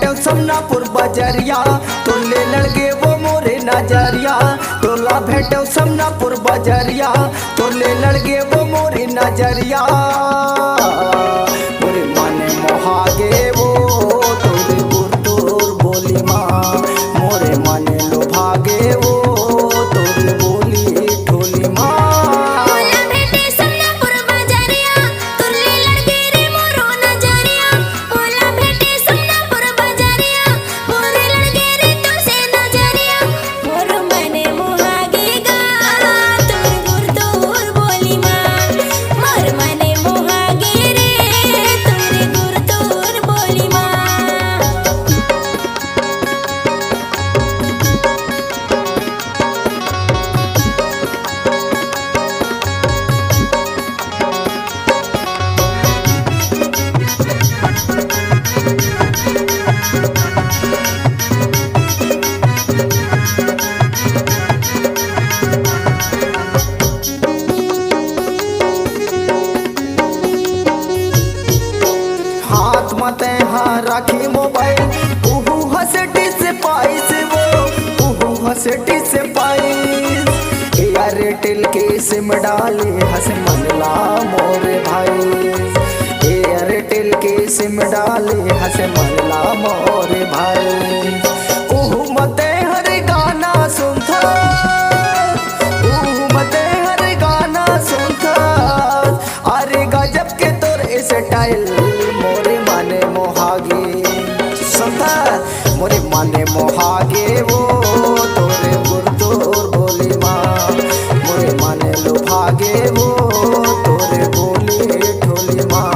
भेटो समनापुर बजरिया तोले लड़के वो मोरे नजरिया। तोला भेटो समनापुर बजरिया तोले लड़के वो मोरे नजरिया। मोरे माने मोहागे वो तोरे गुरतोर बोली माँ। मोरे माने लो भागे वो तोरे बोली ठोली माँ। हाथ मते हाँ राखी मोबाइल उहू हसटी से पाइस वो उहू हसटी से पाइस। एयरटेल के सिम डाले हंस मनला मोरे भाई। एयरटेल के सिम डाले हंस मनला मोरे भाई। उहू मते हर गाना सुनता उहू मते हर गाना सुनता। अरे गजब के तोर स्टाइल मोरे माने मोहागे वो तोरे गुरतोर बोली माँ। मोरे माने लो भागे वो तोरे बोली ठोली माँ।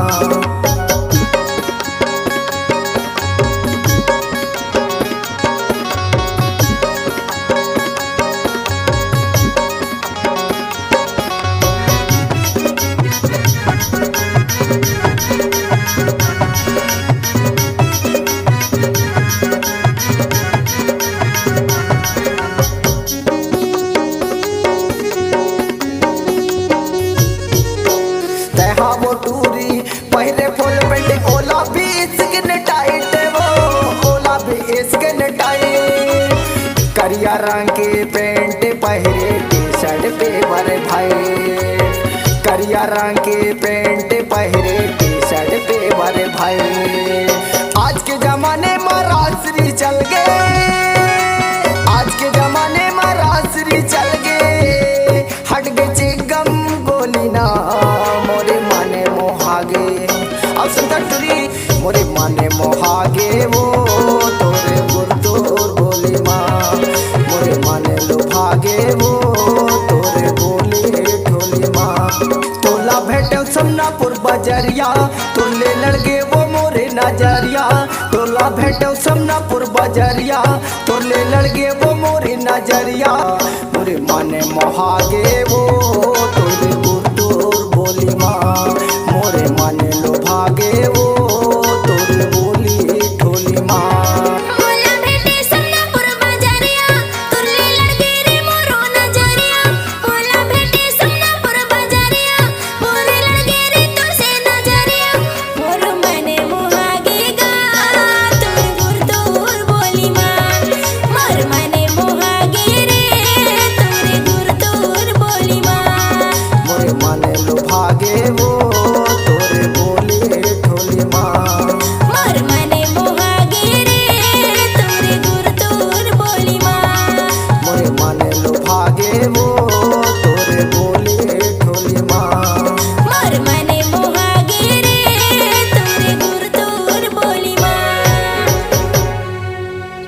वो टूरी पहले फुल पेंट ओला भी स्किन टाइट वो ओला भी स्किन टाइट। करिया रंग के पेंट पहरे टी शर्ट पे भरे भाई। करिया रंग के पेंट पहरे टी शर्ट पे भरे भाई। आज के जमाने में रासरी चल गए। आज के जमाने में रासरी चल गए। हट गए चिगम गोली ना मोरे माने मोहागे। अब सुनता टुरी मोरे माने मोहागे वो तोरे गुरतोर बोली माँ। मोरे माने लो भागे वो तोरे बोली ठोली माँ। तोला भेटो समनापुर बजरिया तोले लड़के वो मोरे नजरिया। तोला भेटो समनापुर बजरिया तोले लड़के वो मोरे नजरिया। मोरे माने मोहागे वो तोरे गुरतोर बोली माँ। मोरे माने लो भागे वो तोरे बोली ठोली माँ।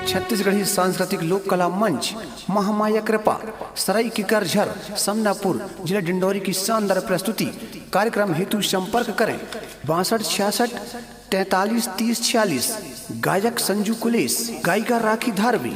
छत्तीसगढ़ी सांस्कृतिक लोक कला मंच महामाया कृपा सराई किकरझर समनापुर जिला डिंडौरी की शानदार प्रस्तुति। कार्यक्रम हेतु संपर्क करें 62 66 43 30 46। गायक संजू कुलेश, गायिका राखी धारवी।